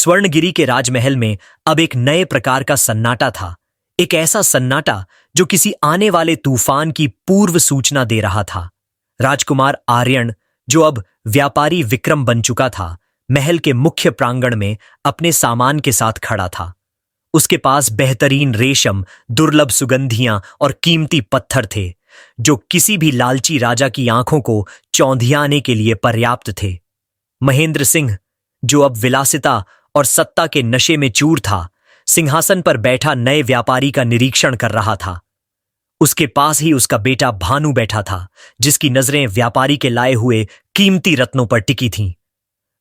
स्वर्णगिरी के राजमहल में अब एक नए प्रकार का सन्नाटा था। एक ऐसा सन्नाटा जो किसी आने वाले तूफान की पूर्व सूचना दे रहा था। राजकुमार आर्यन, जो अब व्यापारी विक्रम बन चुका था, महल के मुख्य प्रांगण में अपने सामान के साथ खड़ा था। उसके पास बेहतरीन रेशम, दुर्लभ सुगंधियां और कीमती पत्थर थे, जो किसी भी लालची राजा की आंखों को चौंधियाने के लिए पर्याप्त थे। महेंद्र सिंह, जो अब विलासिता और सत्ता के नशे में चूर था, सिंहासन पर बैठा नए व्यापारी का निरीक्षण कर रहा था। उसके पास ही उसका बेटा भानु बैठा था, जिसकी नजरें व्यापारी के लाए हुए कीमती रत्नों पर टिकी थीं।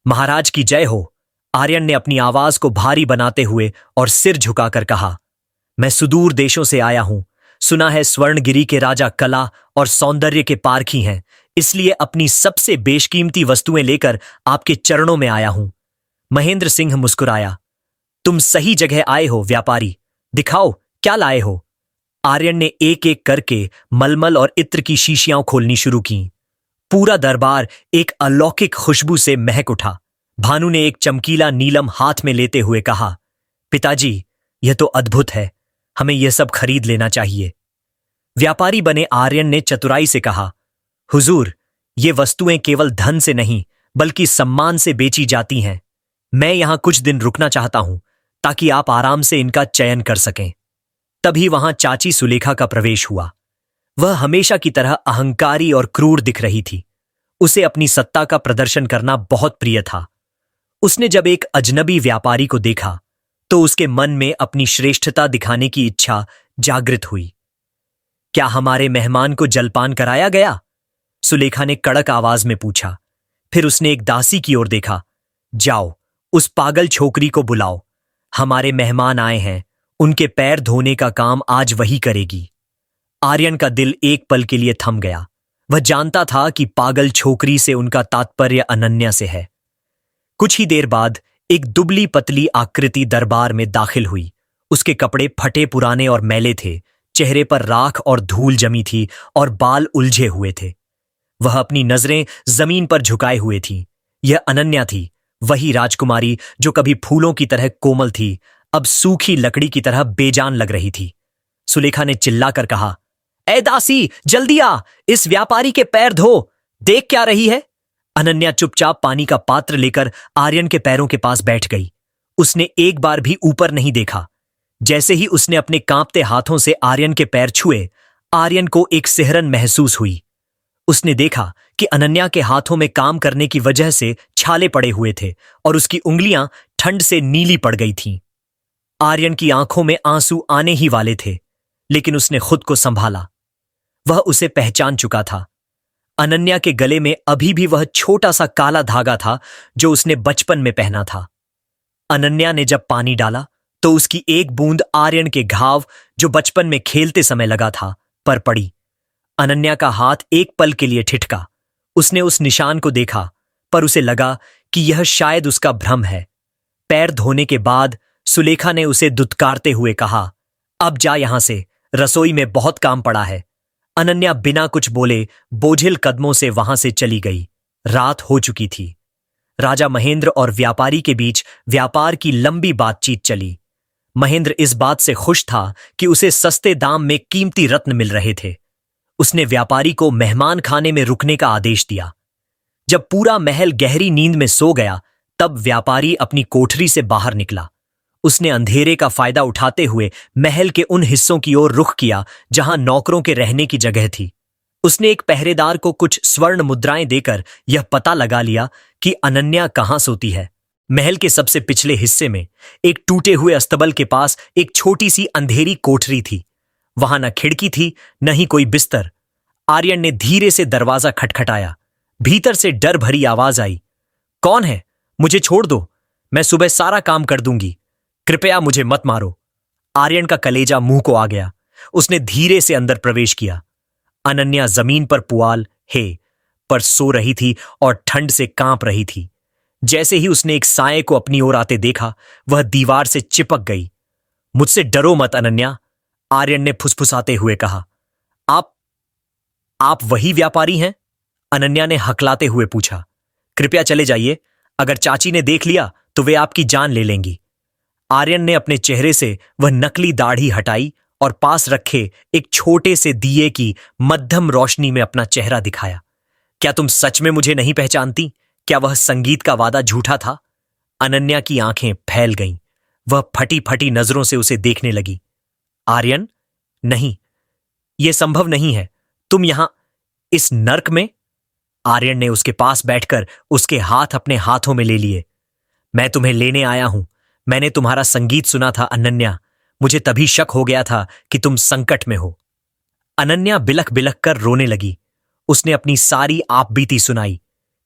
महाराज की जय हो, आर्यन ने अपनी आवाज को भारी बनाते हुए और सिर झुकाकर कहा। मैं सुदूर देशों से आया हूं। सुना है स्वर्णगिरी के राजा कला और सौंदर्य के पारखी हैं, इसलिए अपनी सबसे बेशकीमती वस्तुएं लेकर आपके चरणों में आया हूं। महेंद्र सिंह मुस्कुराया। तुम सही जगह आए हो व्यापारी, दिखाओ क्या लाए हो। आर्यन ने एक एक करके मलमल और इत्र की शीशियां खोलनी शुरू की। पूरा दरबार एक अलौकिक खुशबू से महक उठा। भानु ने एक चमकीला नीलम हाथ में लेते हुए कहा, पिताजी, यह तो अद्भुत है, हमें यह सब खरीद लेना चाहिए। व्यापारी बने आर्यन ने चतुराई से कहा, हुजूर, ये वस्तुएं केवल धन से नहीं बल्कि सम्मान से बेची जाती हैं। मैं यहां कुछ दिन रुकना चाहता हूं ताकि आप आराम से इनका चयन कर सकें। तभी वहां चाची सुलेखा का प्रवेश हुआ। वह हमेशा की तरह अहंकारी और क्रूर दिख रही थी। उसे अपनी सत्ता का प्रदर्शन करना बहुत प्रिय था। उसने जब एक अजनबी व्यापारी को देखा तो उसके मन में अपनी श्रेष्ठता दिखाने की इच्छा जागृत हुई। क्या हमारे मेहमान को जलपान कराया गया? सुलेखा ने कड़क आवाज में पूछा। फिर उसने एक दासी की ओर देखा। जाओ, उस पागल छोकरी को बुलाओ। हमारे मेहमान आए हैं, उनके पैर धोने का काम आज वही करेगी। आर्यन का दिल एक पल के लिए थम गया। वह जानता था कि पागल छोकरी से उनका तात्पर्य अनन्या से है। कुछ ही देर बाद एक दुबली पतली आकृति दरबार में दाखिल हुई। उसके कपड़े फटे पुराने और मैले थे, चेहरे पर राख और धूल जमी थी और बाल उलझे हुए थे। वह अपनी नजरें जमीन पर झुकाए हुए थी। यह अनन्या थी, वही राजकुमारी जो कभी फूलों की तरह कोमल थी, अब सूखी लकड़ी की तरह बेजान लग रही थी। सुलेखा ने चिल्लाकर कहा, ए दासी, जल्दी आ, इस व्यापारी के पैर धो। देख क्या रही है? अनन्या चुपचाप पानी का पात्र लेकर आर्यन के पैरों के पास बैठ गई। उसने एक बार भी ऊपर नहीं देखा। जैसे ही उसने अपने कांपते हाथों से आर्यन के पैर छुए, आर्यन को एक सिहरन महसूस हुई। उसने देखा कि अनन्या के हाथों में काम करने की वजह से छाले पड़े हुए थे और उसकी उंगलियां ठंड से नीली पड़ गई थीं। आर्यन की आंखों में आंसू आने ही वाले थे, लेकिन उसने खुद को संभाला। वह उसे पहचान चुका था। अनन्या के गले में अभी भी वह छोटा सा काला धागा था जो उसने बचपन में पहना था। अनन्या ने जब पानी डाला तो उसकी एक बूंद आर्यन के घाव, जो बचपन में खेलते समय लगा था, पर पड़ी। अनन्या का हाथ एक पल के लिए ठिठका। उसने उस निशान को देखा, पर उसे लगा कि यह शायद उसका भ्रम है। पैर धोने के बाद सुलेखा ने उसे दुत्कारते हुए कहा, अब जा यहां से, रसोई में बहुत काम पड़ा है। अनन्या बिना कुछ बोले बोझिल कदमों से वहां से चली गई। रात हो चुकी थी। राजा महेंद्र और व्यापारी के बीच व्यापार की लंबी बातचीत चली। महेंद्र इस बात से खुश था कि उसे सस्ते दाम में कीमती रत्न मिल रहे थे। उसने व्यापारी को मेहमान खाने में रुकने का आदेश दिया। जब पूरा महल गहरी नींद में सो गया, तब व्यापारी अपनी कोठरी से बाहर निकला। उसने अंधेरे का फायदा उठाते हुए महल के उन हिस्सों की ओर रुख किया जहां नौकरों के रहने की जगह थी। उसने एक पहरेदार को कुछ स्वर्ण मुद्राएं देकर यह पता लगा लिया कि अनन्या कहां सोती है। महल के सबसे पिछले हिस्से में एक टूटे हुए अस्तबल के पास एक छोटी सी अंधेरी कोठरी थी। वहां न खिड़की थी, न ही कोई बिस्तर। आर्यन ने धीरे से दरवाजा खटखटाया। भीतर से डर भरी आवाज आई, कौन है? मुझे छोड़ दो, मैं सुबह सारा काम कर दूंगी। कृपया मुझे मत मारो। आर्यन का कलेजा मुंह को आ गया। उसने धीरे से अंदर प्रवेश किया। अनन्या जमीन पर पुआल पर सो रही थी और ठंड से कांप रही थी। जैसे ही उसने एक साये को अपनी ओर आते देखा, वह दीवार से चिपक गई। मुझसे डरो मत अनन्या, आर्यन ने फुसफुसाते हुए कहा। आप वही व्यापारी हैं? अनन्या ने हकलाते हुए पूछा। कृपया चले जाइए, अगर चाची ने देख लिया तो वे आपकी जान ले लेंगी। आर्यन ने अपने चेहरे से वह नकली दाढ़ी हटाई और पास रखे एक छोटे से दिए की मध्यम रोशनी में अपना चेहरा दिखाया। क्या तुम सच में मुझे नहीं पहचानती? क्या वह संगीत का वादा झूठा था? अनन्या की आंखें फैल गईं। वह फटी फटी नजरों से उसे देखने लगी। आर्यन, नहीं, यह संभव नहीं है। तुम यहां इस नर्क में? आर्यन ने उसके पास बैठकर उसके हाथ अपने हाथों में ले लिए। मैं तुम्हें लेने आया हूं। मैंने तुम्हारा संगीत सुना था अनन्या। मुझे तभी शक हो गया था कि तुम संकट में हो। अनन्या बिलख बिलख कर रोने लगी। उसने अपनी सारी आपबीती सुनाई।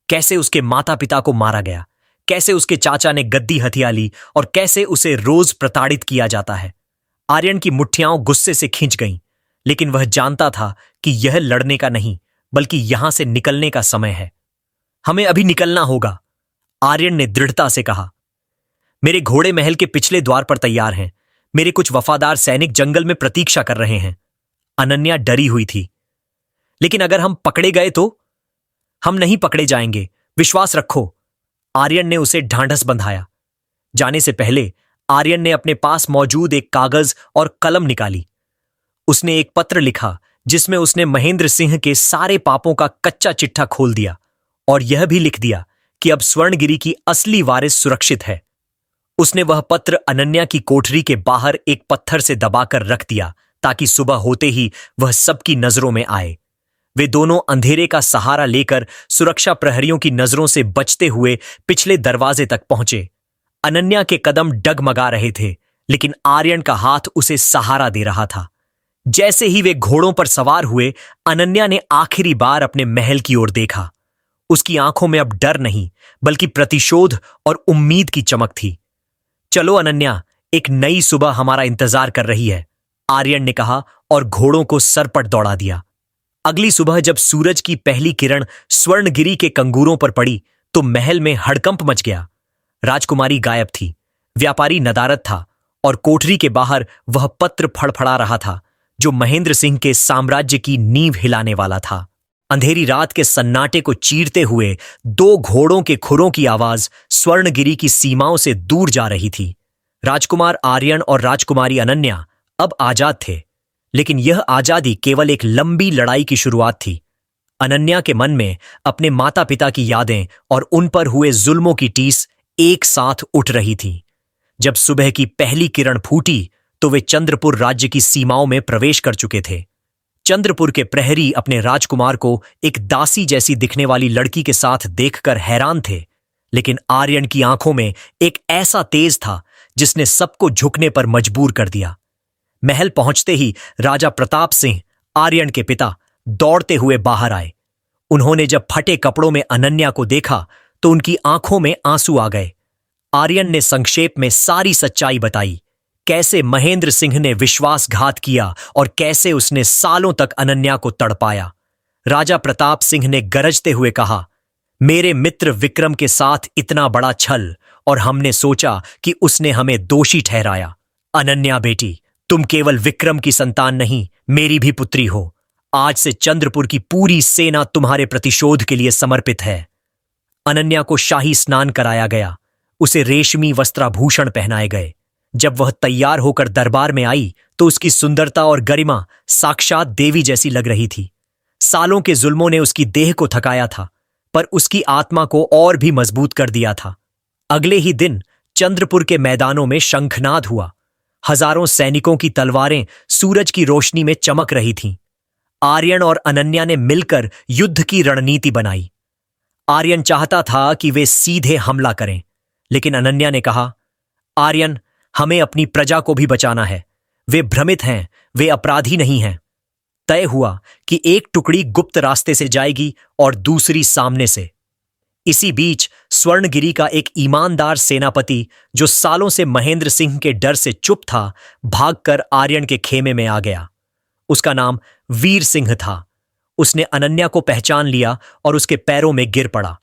कैसे उसके माता पिता को मारा गया, कैसे उसके चाचा ने गद्दी हथिया ली और कैसे उसे रोज प्रताड़ित किया जाता है। आर्यन की मुट्ठियां गुस्से से खिंच गईं, लेकिन वह जानता था कि यह लड़ने का नहीं बल्कि यहां से निकलने का समय है। हमें अभी निकलना होगा, आर्यन ने दृढ़ता से कहा। मेरे घोड़े महल के पिछले द्वार पर तैयार हैं। मेरे कुछ वफादार सैनिक जंगल में प्रतीक्षा कर रहे हैं। अनन्या डरी हुई थी। लेकिन अगर हम पकड़े गए तो? हम नहीं पकड़े जाएंगे, विश्वास रखो। आर्यन ने उसे ढांढस बंधाया। जाने से पहले आर्यन ने अपने पास मौजूद एक कागज और कलम निकाली। उसने एक पत्र लिखा जिसमें उसने महेंद्र सिंह के सारे पापों का कच्चा चिट्ठा खोल दिया और यह भी लिख दिया कि अब स्वर्णगिरी की असली वारिस सुरक्षित है। उसने वह पत्र अनन्या की कोठरी के बाहर एक पत्थर से दबाकर रख दिया ताकि सुबह होते ही वह सबकी नजरों में आए। वे दोनों अंधेरे का सहारा लेकर सुरक्षा प्रहरियों की नजरों से बचते हुए पिछले दरवाजे तक पहुंचे। अनन्या के कदम डगमगा रहे थे, लेकिन आर्यन का हाथ उसे सहारा दे रहा था। जैसे ही वे घोड़ों पर सवार हुए, अनन्या ने आखिरी बार अपने महल की ओर देखा। उसकी आंखों में अब डर नहीं बल्कि प्रतिशोध और उम्मीद की चमक थी। चलो अनन्या, एक नई सुबह हमारा इंतजार कर रही है, आर्यन ने कहा और घोड़ों को सरपट दौड़ा दिया। अगली सुबह जब सूरज की पहली किरण स्वर्णगिरी के कंगूरों पर पड़ी तो महल में हड़कंप मच गया। राजकुमारी गायब थी, व्यापारी नदारद था और कोठरी के बाहर वह पत्र फड़फड़ा रहा था जो महेंद्र सिंह के साम्राज्य की नींव हिलाने वाला था। अंधेरी रात के सन्नाटे को चीरते हुए दो घोड़ों के खुरों की आवाज स्वर्णगिरी की सीमाओं से दूर जा रही थी। राजकुमार आर्यन और राजकुमारी अनन्या अब आजाद थे, लेकिन यह आजादी केवल एक लंबी लड़ाई की शुरुआत थी। अनन्या के मन में अपने माता पिता की यादें और उन पर हुए जुल्मों की टीस एक साथ उठ रही थी। जब सुबह की पहली किरण फूटी तो वे चंद्रपुर राज्य की सीमाओं में प्रवेश कर चुके थे। चंद्रपुर के प्रहरी अपने राजकुमार को एक दासी जैसी दिखने वाली लड़की के साथ देखकर हैरान थे, लेकिन आर्यन की आंखों में एक ऐसा तेज था जिसने सबको झुकने पर मजबूर कर दिया। महल पहुंचते ही राजा प्रताप सिंह, आर्यन के पिता, दौड़ते हुए बाहर आए। उन्होंने जब फटे कपड़ों में अनन्या को देखा तो उनकी आंखों में आंसू आ गए। आर्यन ने संक्षेप में सारी सच्चाई बताई, कैसे महेंद्र सिंह ने विश्वासघात किया और कैसे उसने सालों तक अनन्या को तड़पाया। राजा प्रताप सिंह ने गरजते हुए कहा, मेरे मित्र विक्रम के साथ इतना बड़ा छल और हमने सोचा कि उसने हमें दोषी ठहराया। अनन्या बेटी, तुम केवल विक्रम की संतान नहीं, मेरी भी पुत्री हो। आज से चंद्रपुर की पूरी सेना तुम्हारे प्रतिशोध के लिए समर्पित है। अनन्या को शाही स्नान कराया गया, उसे रेशमी वस्त्राभूषण पहनाए गए। जब वह तैयार होकर दरबार में आई तो उसकी सुंदरता और गरिमा साक्षात देवी जैसी लग रही थी। सालों के जुल्मों ने उसकी देह को थकाया था, पर उसकी आत्मा को और भी मजबूत कर दिया था। अगले ही दिन चंद्रपुर के मैदानों में शंखनाद हुआ। हजारों सैनिकों की तलवारें सूरज की रोशनी में चमक रही थीं। आर्यन और अनन्या ने मिलकर युद्ध की रणनीति बनाई। आर्यन चाहता था कि वे सीधे हमला करें, लेकिन अनन्या ने कहा, आर्यन, हमें अपनी प्रजा को भी बचाना है। वे भ्रमित हैं, वे अपराधी नहीं हैं। तय हुआ कि एक टुकड़ी गुप्त रास्ते से जाएगी और दूसरी सामने से। इसी बीच स्वर्णगिरी का एक ईमानदार सेनापति जो सालों से महेंद्र सिंह के डर से चुप था, भागकर आर्यन के खेमे में आ गया। उसका नाम वीर सिंह था। उसने अनन्या को पहचान लिया और उसके पैरों में गिर पड़ा।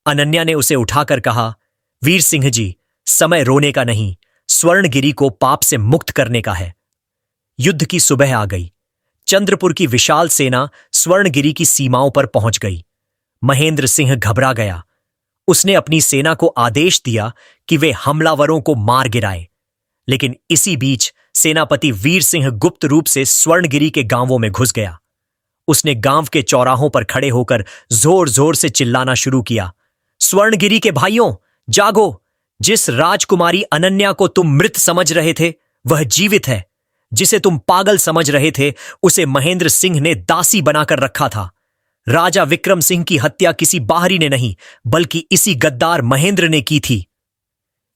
अनन्या ने उसे उठाकर कहा, वीर सिंह जी, समय रोने का नहीं, स्वर्णगिरी को पाप से मुक्त करने का है। युद्ध की सुबह आ गई। चंद्रपुर की विशाल सेना स्वर्णगिरी की सीमाओं पर पहुंच गई। महेंद्र सिंह घबरा गया। उसने अपनी सेना को आदेश दिया कि वे हमलावरों को मार गिराएं। लेकिन इसी बीच सेनापति वीर सिंह गुप्त रूप से स्वर्णगिरी के गांवों में घुस गया। उसने गांव के चौराहों पर खड़े होकर जोर जोर से चिल्लाना शुरू किया, स्वर्णगिरी के भाइयों, जागो! जिस राजकुमारी अनन्या को तुम मृत समझ रहे थे वह जीवित है। जिसे तुम पागल समझ रहे थे उसे महेंद्र सिंह ने दासी बनाकर रखा था। राजा विक्रम सिंह की हत्या किसी बाहरी ने नहीं बल्कि इसी गद्दार महेंद्र ने की थी।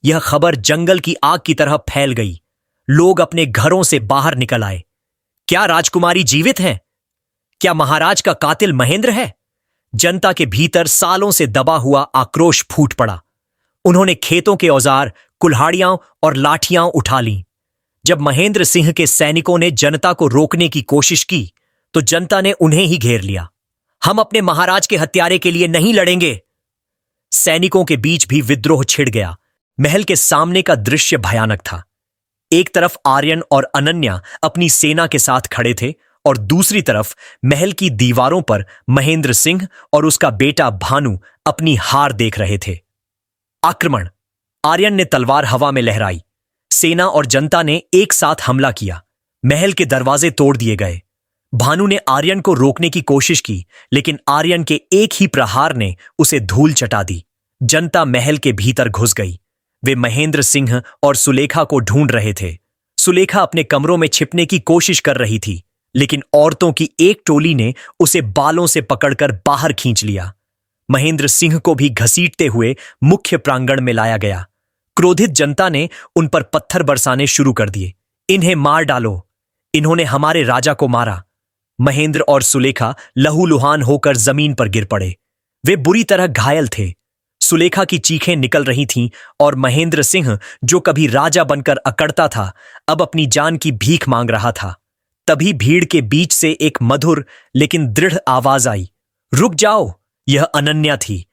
यह खबर जंगल की आग की तरह फैल गई। लोग अपने घरों से बाहर निकल आए। क्या राजकुमारी जीवित है? क्या महाराज का कातिल महेंद्र है? जनता के भीतर सालों से दबा हुआ आक्रोश फूट पड़ा। उन्होंने खेतों के औजार, कुल्हाड़ियां और लाठियां उठा लीं। जब महेंद्र सिंह के सैनिकों ने जनता को रोकने की कोशिश की तो जनता ने उन्हें ही घेर लिया। हम अपने महाराज के हत्यारे के लिए नहीं लड़ेंगे। सैनिकों के बीच भी विद्रोह छिड़ गया। महल के सामने का दृश्य भयानक था। एक तरफ आर्यन और अनन्या अपनी सेना के साथ खड़े थे और दूसरी तरफ महल की दीवारों पर महेंद्र सिंह और उसका बेटा भानु अपनी हार देख रहे थे। आक्रमण! आर्यन ने तलवार हवा में लहराई। सेना और जनता ने एक साथ हमला किया। महल के दरवाजे तोड़ दिए गए। भानु ने आर्यन को रोकने की कोशिश की, लेकिन आर्यन के एक ही प्रहार ने उसे धूल चटा दी। जनता महल के भीतर घुस गई। वे महेंद्र सिंह और सुलेखा को ढूंढ रहे थे। सुलेखा अपने कमरों में छिपने की कोशिश कर रही थी, लेकिन औरतों की एक टोली ने उसे बालों से पकड़कर बाहर खींच लिया। महेंद्र सिंह को भी घसीटते हुए मुख्य प्रांगण में लाया गया। क्रोधित जनता ने उन पर पत्थर बरसाने शुरू कर दिए। इन्हें मार डालो! इन्होंने हमारे राजा को मारा! महेंद्र और सुलेखा लहूलुहान होकर जमीन पर गिर पड़े। वे बुरी तरह घायल थे। सुलेखा की चीखें निकल रही थीं और महेंद्र सिंह, जो कभी राजा बनकर अकड़ता था, अब अपनी जान की भीख मांग रहा था। तभी भीड़ के बीच से एक मधुर लेकिन दृढ़ आवाज आई, रुक जाओ! यह अनन्या थी।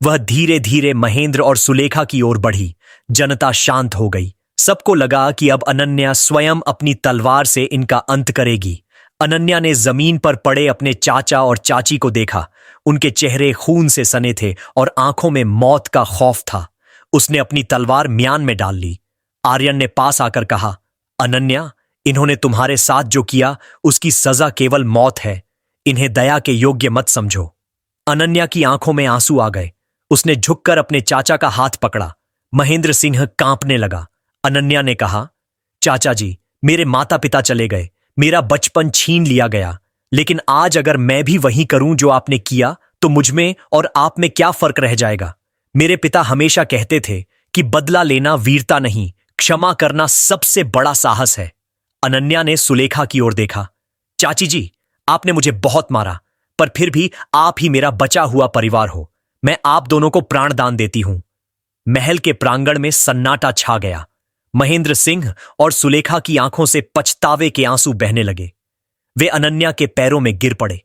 वह धीरे धीरे महेंद्र और सुलेखा की ओर बढ़ी। जनता शांत हो गई। सबको लगा कि अब अनन्या स्वयं अपनी तलवार से इनका अंत करेगी। अनन्या ने जमीन पर पड़े अपने चाचा और चाची को देखा। उनके चेहरे खून से सने थे और आंखों में मौत का खौफ था। उसने अपनी तलवार म्यान में डाल ली। आर्यन ने पास आकर कहा, अनन्या, इन्होंने तुम्हारे साथ जो किया उसकी सजा केवल मौत है। इन्हें दया के योग्य मत समझो। अनन्या की आंखों में आंसू आ गए। उसने झुककर अपने चाचा का हाथ पकड़ा। महेंद्र सिंह कांपने लगा। अनन्या ने कहा, चाचा जी, मेरे माता पिता चले गए, मेरा बचपन छीन लिया गया, लेकिन आज अगर मैं भी वही करूं जो आपने किया तो मुझमें और आप में क्या फर्क रह जाएगा? मेरे पिता हमेशा कहते थे कि बदला लेना वीरता नहीं, क्षमा करना सबसे बड़ा साहस है। अनन्या ने सुलेखा की ओर देखा। चाची जी, आपने मुझे बहुत मारा, पर फिर भी आप ही मेरा बचा हुआ परिवार हो। मैं आप दोनों को प्राणदान देती हूं। महल के प्रांगण में सन्नाटा छा गया। महेंद्र सिंह और सुलेखा की आंखों से पछतावे के आंसू बहने लगे। वे अनन्या के पैरों में गिर पड़े।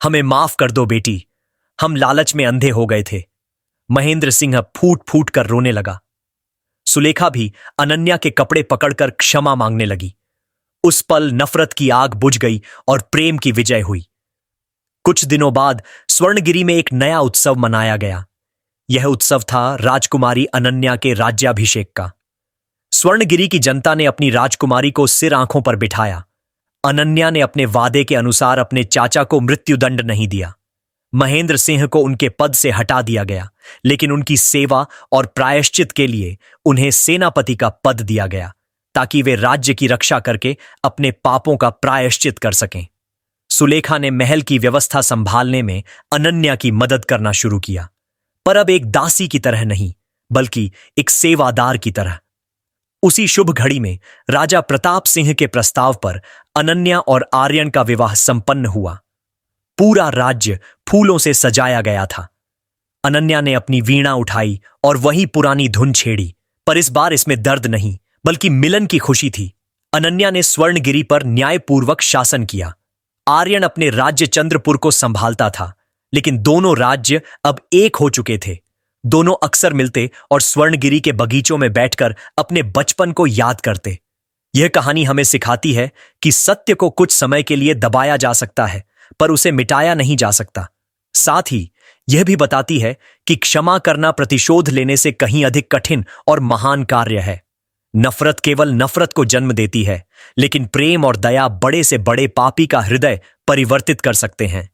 हमें माफ कर दो बेटी, हम लालच में अंधे हो गए थे। महेंद्र सिंह फूट फूट कर रोने लगा। सुलेखा भी अनन्या के कपड़े पकड़कर क्षमा मांगने लगी। उस पल नफरत की आग बुझ गई और प्रेम की विजय हुई। कुछ दिनों बाद स्वर्णगिरी में एक नया उत्सव मनाया गया। यह उत्सव था राजकुमारी अनन्या के राज्याभिषेक का। स्वर्णगिरी की जनता ने अपनी राजकुमारी को सिर आंखों पर बिठाया। अनन्या ने अपने वादे के अनुसार अपने चाचा को मृत्युदंड नहीं दिया। महेंद्र सिंह को उनके पद से हटा दिया गया, लेकिन उनकी सेवा और प्रायश्चित के लिए उन्हें सेनापति का पद दिया गया, ताकि वे राज्य की रक्षा करके अपने पापों का प्रायश्चित कर सकें। सुलेखा ने महल की व्यवस्था संभालने में अनन्या की मदद करना शुरू किया, पर अब एक दासी की तरह नहीं, बल्कि एक सेवादार की तरह। उसी शुभ घड़ी में राजा प्रताप सिंह के प्रस्ताव पर अनन्या और आर्यन का विवाह संपन्न हुआ। पूरा राज्य फूलों से सजाया गया था। अनन्या ने अपनी वीणा उठाई और वही पुरानी धुन छेड़ी, पर इस बार इसमें दर्द नहीं, बल्कि मिलन की खुशी थी। अनन्या ने स्वर्णगिरी पर न्यायपूर्वक शासन किया। आर्यन अपने राज्य चंद्रपुर को संभालता था, लेकिन दोनों राज्य अब एक हो चुके थे। दोनों अक्सर मिलते और स्वर्णगिरी के बगीचों में बैठकर अपने बचपन को याद करते। यह कहानी हमें सिखाती है कि सत्य को कुछ समय के लिए दबाया जा सकता है, पर उसे मिटाया नहीं जा सकता। साथ ही यह भी बताती है कि क्षमा करना प्रतिशोध लेने से कहीं अधिक कठिन और महान कार्य है। नफरत केवल नफरत को जन्म देती है, लेकिन प्रेम और दया बड़े से बड़े पापी का हृदय परिवर्तित कर सकते हैं।